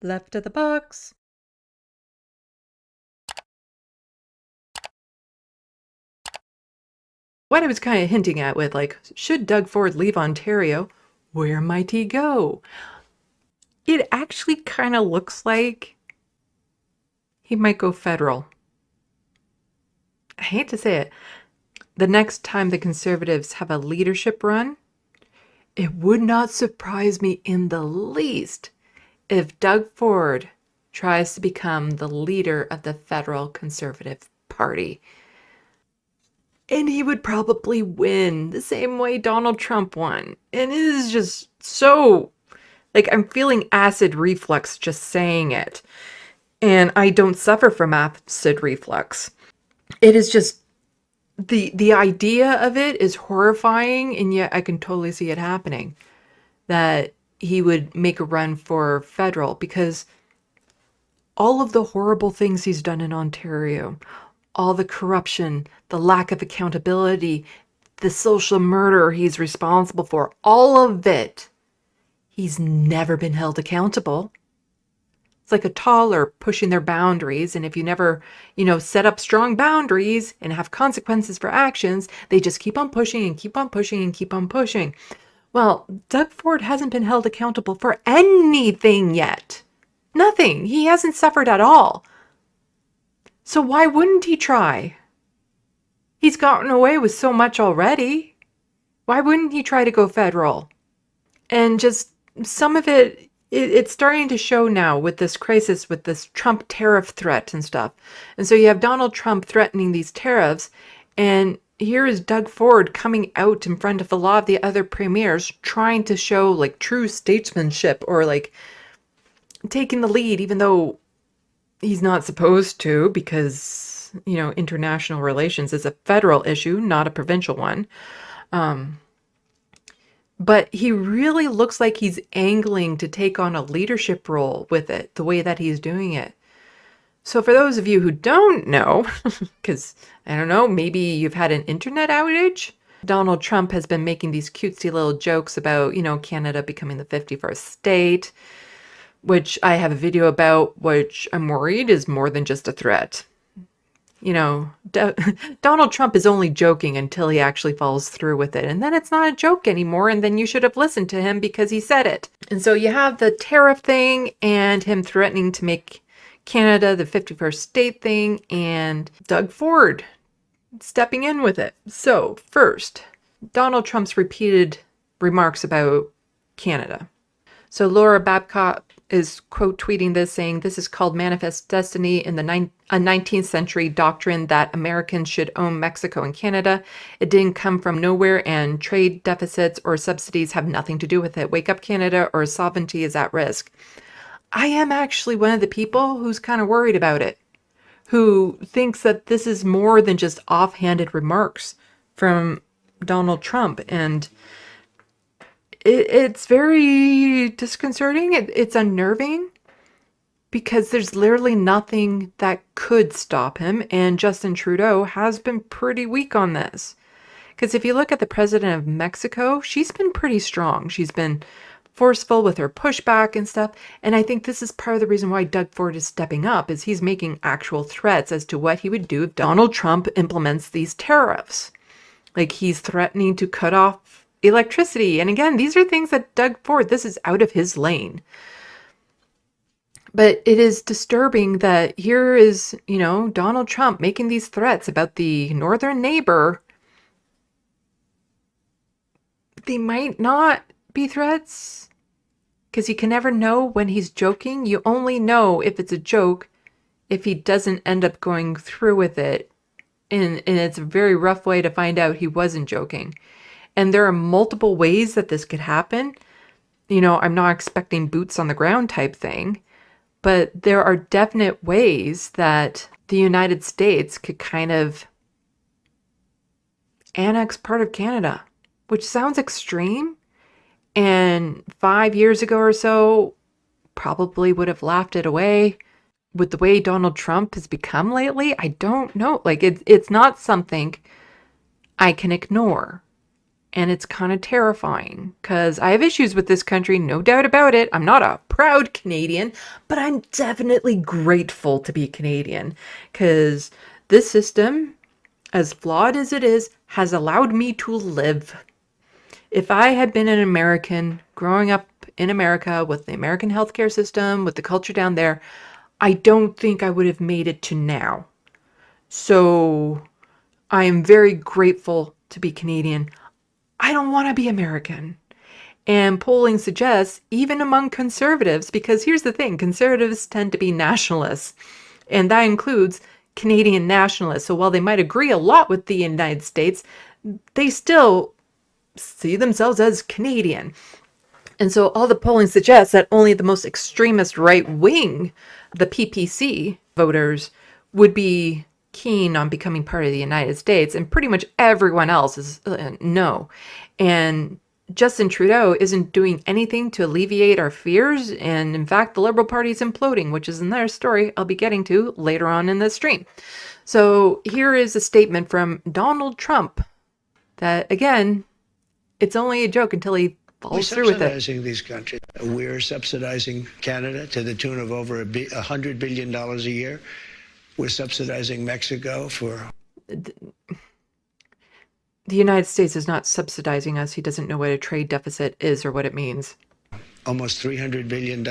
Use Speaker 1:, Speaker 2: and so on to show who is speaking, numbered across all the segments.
Speaker 1: Left of the box. What I was kind of hinting at with, like, should Doug Ford leave Ontario? Where might he go? It actually kind of looks like he might go federal. I hate to say it. The next time the Conservatives have a leadership run, it would not surprise me in the least if Doug Ford tries to become the leader of the federal Conservative Party. And he would probably win the same way Donald Trump won. And it is just so, like, I'm feeling acid reflux just saying it. And I don't suffer from acid reflux. It is just, the idea of it is horrifying, and yet I can totally see it happening. That he would make a run for federal, because all of the horrible things he's done in Ontario, all the corruption, the lack of accountability, the social murder he's responsible for, all of it, he's never been held accountable. It's like a toddler pushing their boundaries, and if you never, set up strong boundaries and have consequences for actions, they just keep on pushing and keep on pushing and keep on pushing. Well, Doug Ford hasn't been held accountable for anything yet. Nothing. He hasn't suffered at all. So why wouldn't he try? He's gotten away with so much already. Why wouldn't he try to go federal? And just some of it's starting to show now with this crisis, with this Trump tariff threat and stuff. And so you have Donald Trump threatening these tariffs, and here is Doug Ford coming out in front of a lot of the other premiers trying to show like true statesmanship, or like taking the lead, even though he's not supposed to, because, international relations is a federal issue, not a provincial one. But he really looks like he's angling to take on a leadership role with it, the way that he's doing it. So for those of you who don't know, because, I don't know, maybe you've had an internet outage, Donald Trump has been making these cutesy little jokes about, Canada becoming the 51st state, which I have a video about, which I'm worried is more than just a threat. Donald Trump is only joking until he actually follows through with it. And then it's not a joke anymore. And then you should have listened to him because he said it. And so you have the tariff thing and him threatening to make Canada the 51st state thing, and Doug Ford stepping in with it. So first, Donald Trump's repeated remarks about Canada. So Laura Babcock is quote tweeting this, saying, "This is called manifest destiny in the 19th century doctrine that Americans should own Mexico and Canada. It didn't come from nowhere, and trade deficits or subsidies have nothing to do with it. Wake up, Canada, or sovereignty is at risk." I am actually one of the people who's kind of worried about it, who thinks that this is more than just offhanded remarks from Donald Trump. And it's very disconcerting. It's unnerving, because there's literally nothing that could stop him. And Justin Trudeau has been pretty weak on this. Because if you look at the president of Mexico, she's been pretty strong. She's been forceful with her pushback and stuff. And I think this is part of the reason why Doug Ford is stepping up, is he's making actual threats as to what he would do if Donald Trump implements these tariffs. Like, he's threatening to cut off electricity. And again, these are things that Doug Ford, this is out of his lane. But it is disturbing that here is, Donald Trump making these threats about the northern neighbor. They might not be threats, because you can never know when he's joking. You only know if it's a joke if he doesn't end up going through with it. And it's a very rough way to find out he wasn't joking. And there are multiple ways that this could happen. I'm not expecting boots on the ground type thing, but there are definite ways that the United States could kind of annex part of Canada, which sounds extreme. And 5 years ago or so, probably would have laughed it away. With the way Donald Trump has become lately, I don't know. Like, it's not something I can ignore. And it's kind of terrifying because I have issues with this country, no doubt about it. I'm not a proud Canadian, but I'm definitely grateful to be Canadian because this system, as flawed as it is, has allowed me to live. If I had been an American growing up in America with the American healthcare system, with the culture down there, I don't think I would have made it to now. So I am very grateful to be Canadian. I don't want to be American. And polling suggests, even among conservatives, because here's the thing, conservatives tend to be nationalists, and that includes Canadian nationalists. So while they might agree a lot with the United States, they still see themselves as Canadian. And so all the polling suggests that only the most extremist right wing, the PPC voters, would be keen on becoming part of the United States, and pretty much everyone else is no. And Justin Trudeau isn't doing anything to alleviate our fears, and in fact, the Liberal Party is imploding, which is another story I'll be getting to later on in this stream. So here is a statement from Donald Trump that, again, it's only a joke until he falls through with it.
Speaker 2: We're subsidizing these countries. We're subsidizing Canada to the tune of over $100 billion a year. We're subsidizing Mexico for...
Speaker 1: The United States is not subsidizing us. He doesn't know what a trade deficit is or what it means.
Speaker 2: Almost $300 billion.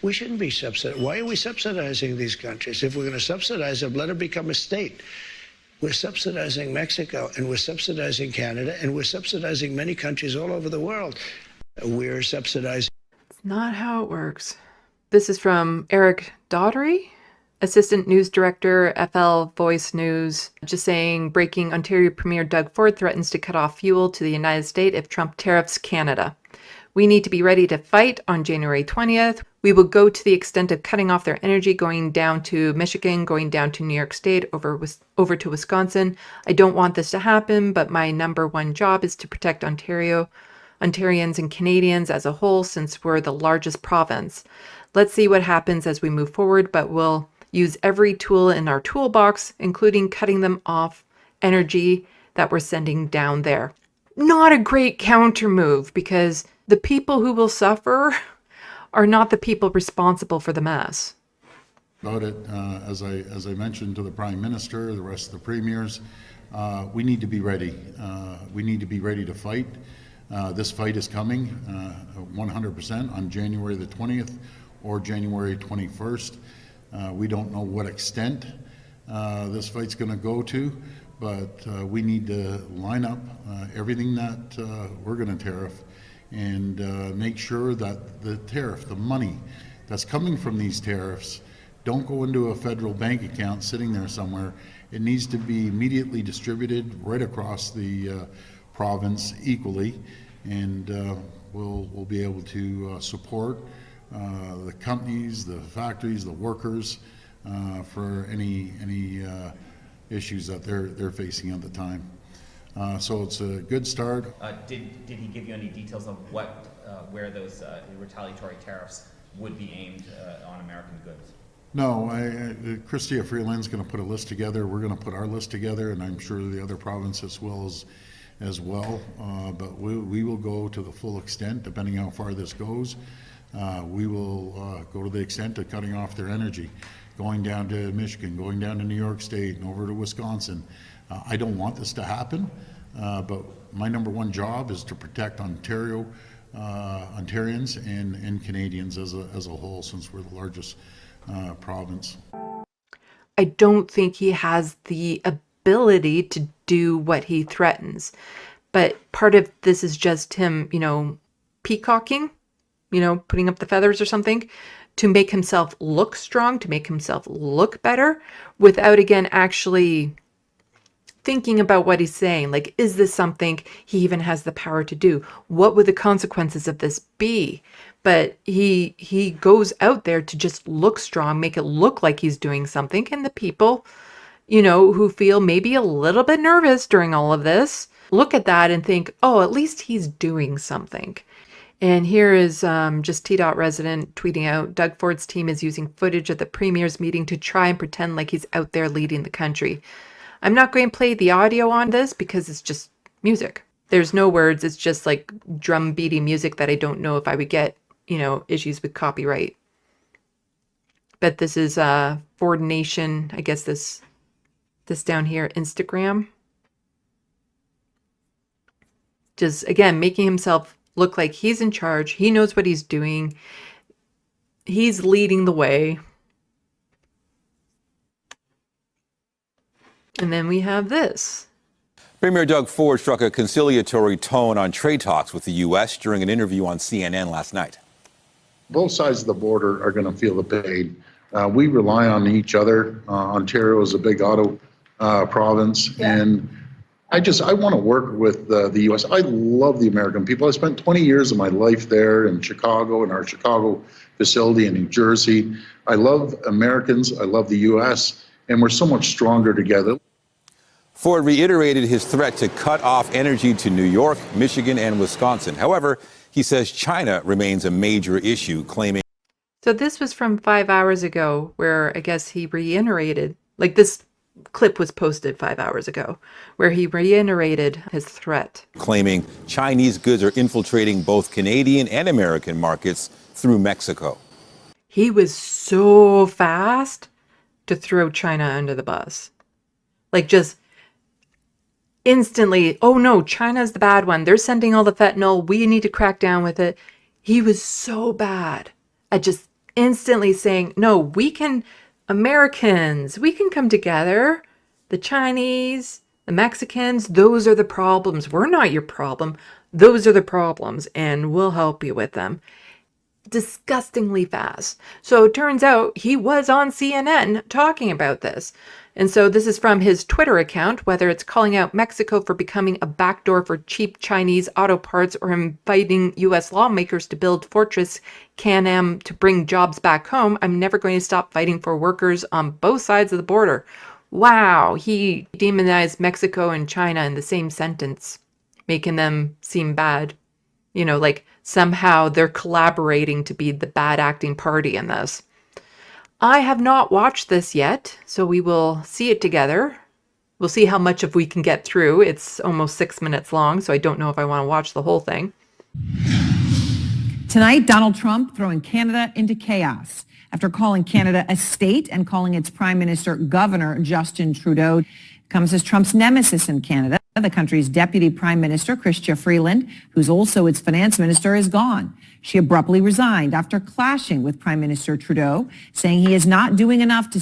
Speaker 2: We shouldn't be subsidizing. Why are we subsidizing these countries? If we're going to subsidize them, let them become a state. We're subsidizing Mexico, and we're subsidizing Canada, and we're subsidizing many countries all over the world. We're subsidizing...
Speaker 1: It's not how it works. This is from Eric Daugherty, Assistant News Director, FL Voice News, just saying, breaking, Ontario Premier Doug Ford threatens to cut off fuel to the United States if Trump tariffs Canada. We need to be ready to fight on January 20th. We will go to the extent of cutting off their energy, going down to Michigan, going down to New York State, over to Wisconsin. I don't want this to happen, but my number one job is to protect Ontarians and Canadians as a whole, since we're the largest province. Let's see what happens as we move forward, but we'll use every tool in our toolbox, including cutting them off energy that we're sending down there. Not a great counter move, because the people who will suffer are not the people responsible for the mess.
Speaker 3: About it, as I mentioned to the Prime Minister, the rest of the premiers, we need to be ready. We need to be ready to fight. This fight is coming 100% on January the 20th or January 21st. We don't know what extent this fight's going to go to, but we need to line up everything that we're going to tariff, and make sure that the tariff, the money that's coming from these tariffs, don't go into a federal bank account sitting there somewhere. It needs to be immediately distributed right across the province equally, and we'll be able to support the companies, the factories, the workers for any issues that they're facing at the time. So it's a good start.
Speaker 4: Did he give you any details of what, where those retaliatory tariffs would be aimed on American goods?
Speaker 3: No, Chrystia Freeland's going to put a list together. We're going to put our list together, and I'm sure the other provinces will as well. But we will go to the full extent, depending how far this goes. We will go to the extent of cutting off their energy, going down to Michigan, going down to New York State, and over to Wisconsin. I don't want this to happen, but my number one job is to protect Ontario, Ontarians and Canadians as a whole, since we're the largest province.
Speaker 1: I don't think he has the ability to do what he threatens, but part of this is just him, peacocking, putting up the feathers or something to make himself look strong, to make himself look better, without, again, actually thinking about what he's saying. Like, is this something he even has the power to do? What would the consequences of this be? But he goes out there to just look strong, make it look like he's doing something. And the people, who feel maybe a little bit nervous during all of this, look at that and think, oh, at least he's doing something. And here is just T-Dot resident tweeting out, Doug Ford's team is using footage of the premier's meeting to try and pretend like he's out there leading the country. I'm not going to play the audio on this because it's just music. There's no words. It's just like drum beaty music that I don't know if I would get, issues with copyright. But this is Ford Nation. I guess this down here, Instagram. Just, again, making himself look like he's in charge. He knows what he's doing. He's leading the way. And then we have this.
Speaker 5: Premier Doug Ford struck a conciliatory tone on trade talks with the U.S. during an interview on CNN last night.
Speaker 3: Both sides of the border are going to feel the pain. We rely on each other. Ontario is a big auto province, and I want to work with the U.S. I love the American people. I spent 20 years of my life there in Chicago, in our Chicago facility in New Jersey. I love Americans. I love the U.S., and we're so much stronger together.
Speaker 5: Ford reiterated his threat to cut off energy to New York, Michigan, and Wisconsin. However, he says China remains a major issue, claiming.
Speaker 1: So this was from 5 hours ago, where I guess he reiterated, like this clip was posted 5 hours ago, where he reiterated his threat.
Speaker 5: Claiming Chinese goods are infiltrating both Canadian and American markets through Mexico.
Speaker 1: He was so fast to throw China under the bus. Like just instantly, oh no, China's the bad one. They're sending all the fentanyl. We need to crack down with it. He was so bad at just instantly saying, no, Americans, we can come together. The Chinese, the Mexicans, those are the problems. We're not your problem. Those are the problems, and we'll help you with them. Disgustingly fast. So it turns out he was on CNN talking about this. And so this is from his Twitter account, whether it's calling out Mexico for becoming a backdoor for cheap Chinese auto parts or inviting U.S. lawmakers to build Fortress Can-Am to bring jobs back home. I'm never going to stop fighting for workers on both sides of the border. Wow, he demonized Mexico and China in the same sentence, making them seem bad. Like somehow they're collaborating to be the bad acting party in this. I have not watched this yet, so we will see it together. We'll see how much of we can get through. It's almost 6 minutes long, so I don't know if I want to watch the whole thing.
Speaker 6: Tonight, Donald Trump throwing Canada into chaos after calling Canada a state and calling its Prime Minister Governor Justin Trudeau. Comes as Trump's nemesis in Canada. The country's Deputy Prime Minister, Chrystia Freeland, who's also its finance minister, is gone. She abruptly resigned after clashing with Prime Minister Trudeau, saying he is not doing enough to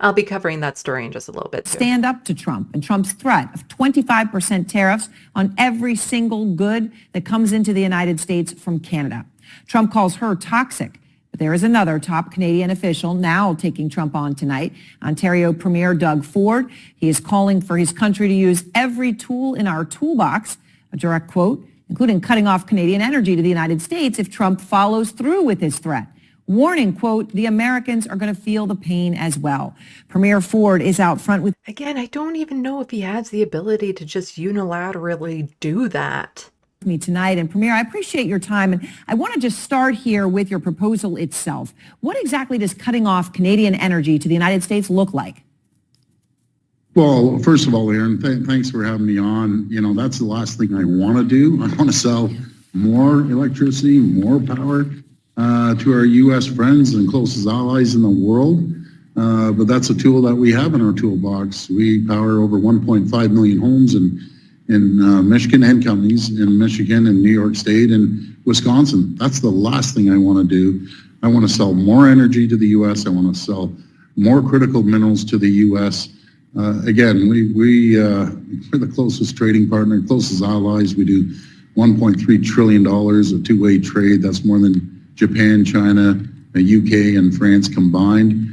Speaker 1: I'll be covering that story in just a little bit too.
Speaker 6: Stand up to Trump and Trump's threat of 25% tariffs on every single good that comes into the United States from Canada. Trump calls her toxic. But there is another top Canadian official now taking Trump on tonight, Ontario Premier Doug Ford. He is calling for his country to use every tool in our toolbox, a direct quote, including cutting off Canadian energy to the United States if Trump follows through with his threat. Warning, quote, the Americans are going to feel the pain as well. Premier Ford is out front with...
Speaker 1: Again, I don't even know if he has the ability to just unilaterally do that.
Speaker 6: Me tonight. And Premier, I appreciate your time. And I want to just start here with your proposal itself. What exactly does cutting off Canadian energy to the United States look like?
Speaker 3: Well, first of all, Aaron, thanks for having me on. That's the last thing I want to do. I want to sell more electricity, more power to our U.S. friends and closest allies in the world. But that's a tool that we have in our toolbox. We power over 1.5 million homes in Michigan and counties in Michigan and New York State and Wisconsin. That's the last thing I want to do. I want to sell more energy to the U.S. I want to sell more critical minerals to the U.S. Again, we're the closest trading partner, closest allies. We do $1.3 trillion of two-way trade. That's more than Japan, China, UK, and France combined.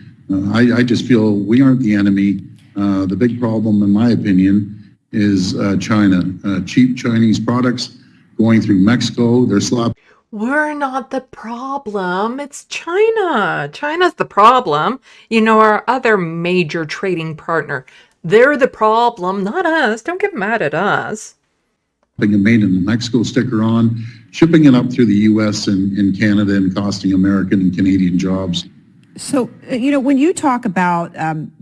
Speaker 3: I just feel we aren't the enemy. The big problem, in my opinion, is China. Cheap Chinese products going through Mexico. They're sloppy.
Speaker 1: We're not the problem. It's China. China's the problem. Our other major trading partner. They're the problem, not us. Don't get mad at us.
Speaker 3: Being made in the Mexico sticker on, shipping it up through the U.S. and Canada and costing American and Canadian jobs.
Speaker 6: So, when you talk about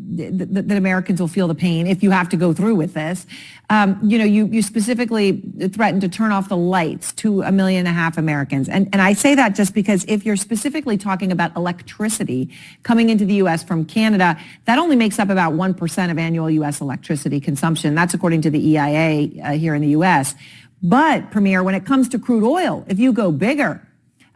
Speaker 6: that Americans will feel the pain if you have to go through with this. You specifically threatened to turn off the lights to 1.5 million Americans. And I say that just because if you're specifically talking about electricity coming into the U.S. from Canada, that only makes up about 1% of annual U.S. electricity consumption. That's according to the EIA here in the U.S. But, Premier, when it comes to crude oil, if you go bigger,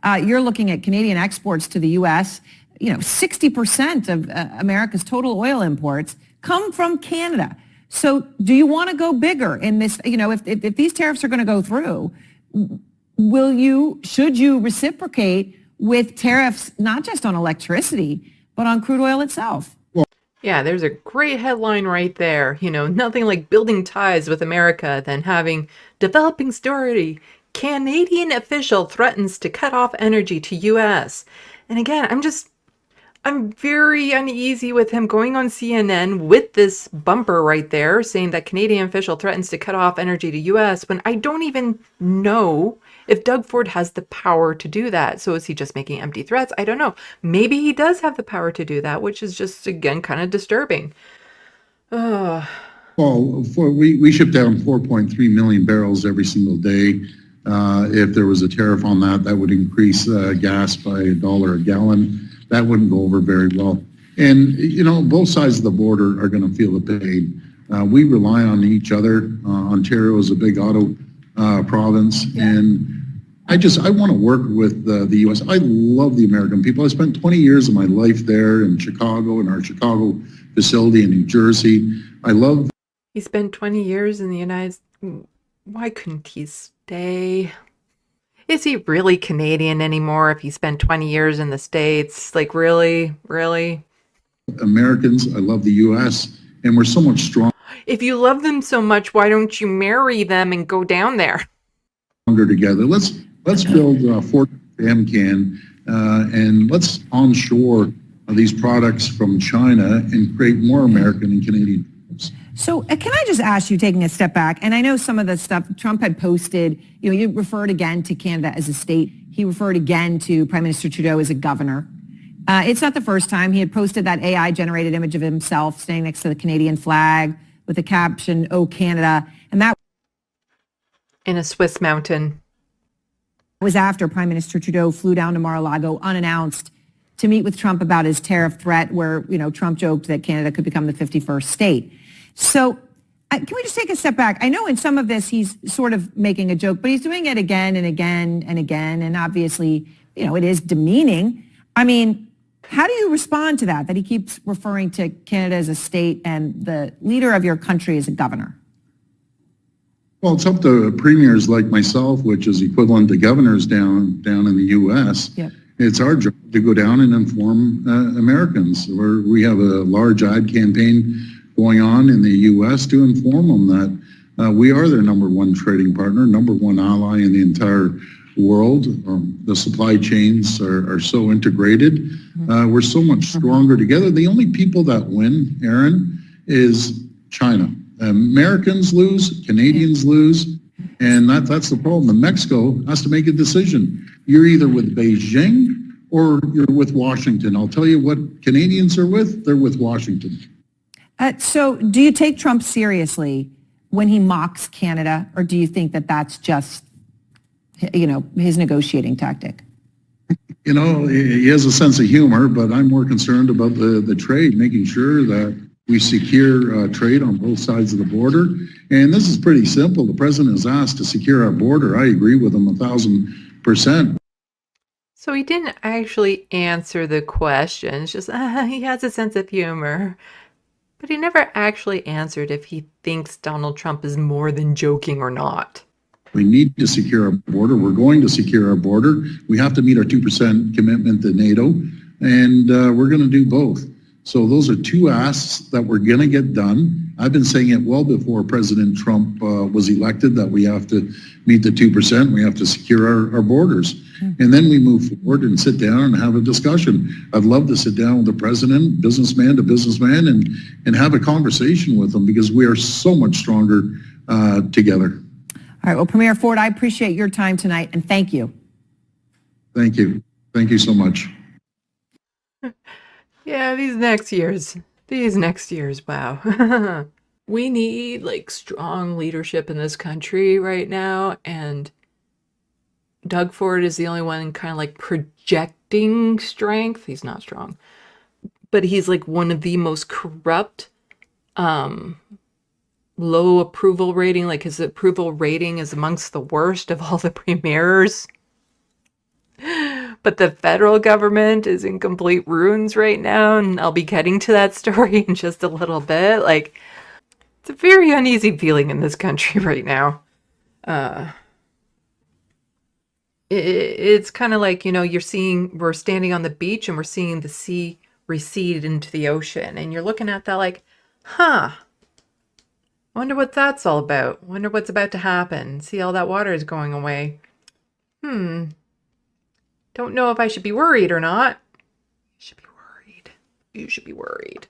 Speaker 6: you're looking at Canadian exports to the U.S., 60% of America's total oil imports come from Canada. So do you want to go bigger in this? If these tariffs are going to go through, should you reciprocate with tariffs, not just on electricity, but on crude oil itself?
Speaker 1: Yeah, there's a great headline right there. Nothing like building ties with America than having developing story. Canadian official threatens to cut off energy to U.S. And again, I'm very uneasy with him going on CNN with this bumper right there saying that Canadian official threatens to cut off energy to U.S. when I don't even know if Doug Ford has the power to do that. So is he just making empty threats? I don't know. Maybe he does have the power to do that, which is just, again, kind of disturbing.
Speaker 3: Well, we ship down 4.3 million barrels every single day. If there was a tariff on that, that would increase gas by $1 a gallon. That wouldn't go over very well. And, both sides of the border are going to feel the pain. We rely on each other. Ontario is a big auto province. Yeah. And I want to work with the U.S. I love the American people. I spent 20 years of my life there in Chicago, in our Chicago facility in New Jersey.
Speaker 1: He spent 20 years in the United States. Why couldn't he stay? Is he really Canadian anymore if he spent 20 years in the States? Like, really? Really?
Speaker 3: Americans, I love the U.S., and we're so much stronger.
Speaker 1: If you love them so much, why don't you marry them and go down there?
Speaker 3: Together. Let's build Fort AmCan and let's onshore these products from China and create more American and Canadian jobs.
Speaker 6: So can I just ask you, taking a step back, and I know some of the stuff Trump had posted, you referred again to Canada as a state. He referred again to Prime Minister Trudeau as a governor. It's not the first time. He had posted that AI-generated image of himself standing next to the Canadian flag with the caption, "Oh, Canada," and that
Speaker 1: in a Swiss mountain.
Speaker 6: Was after Prime Minister Trudeau flew down to Mar-a-Lago unannounced to meet with Trump about his tariff threat, where Trump joked that Canada could become the 51st state. So can we just take a step back? I know in some of this he's sort of making a joke, but he's doing it again and again and again, and obviously, it is demeaning. I mean, how do you respond to that he keeps referring to Canada as a state and the leader of your country as a governor?
Speaker 3: Well, it's up to premiers like myself, which is equivalent to governors down in the U.S. Yep. It's our job to go down and inform Americans. We have a large ad campaign going on in the U.S. to inform them that we are their number one trading partner, number one ally in the entire world. The supply chains are so integrated. We're so much stronger together. The only people that win, Aaron, is China. Americans lose, Canadians lose, and that's the problem. And Mexico has to make a decision. You're either with Beijing or you're with Washington. I'll tell you what Canadians are with. They're with Washington.
Speaker 6: So do you take Trump seriously when he mocks Canada, or do you think that that's just, his negotiating tactic?
Speaker 3: He has a sense of humor, but I'm more concerned about the trade, making sure that we secure trade on both sides of the border. And this is pretty simple. The president is asked to secure our border. I agree with him 1,000%.
Speaker 1: So he didn't actually answer the question. It's just, he has a sense of humor. But he never actually answered if he thinks Donald Trump is more than joking or not.
Speaker 3: We need to secure our border. We're going to secure our border. We have to meet our 2% commitment to NATO, and we're going to do both. So those are two asks that we're going to get done. I've been saying it well before President Trump was elected, that we have to meet the 2%. We have to secure our borders. And then we move forward and sit down and have a discussion. I'd love to sit down with the president, businessman to businessman, and have a conversation with them, because we are so much stronger together.
Speaker 6: All right. Well, Premier Ford, I appreciate your time tonight, and thank you.
Speaker 3: Thank you. Thank you so much.
Speaker 1: Yeah, these next years, These next years, wow. We need like strong leadership in this country right now, and Doug Ford is the only one kind of like projecting strength. He's not strong, but he's like one of the most corrupt, low approval rating. Like his approval rating is amongst the worst of all the premiers. But the federal government is in complete ruins right now, and I'll be getting to that story in just a little bit. Like, it's a very uneasy feeling in this country right now. It's kind of like, you know, we're standing on the beach and we're seeing the sea recede into the ocean, and you're looking at that like, huh, wonder what that's all about. Wonder what's about to happen. See, all that water is going away. Don't know if I should be worried or not. You should be worried. You should be worried.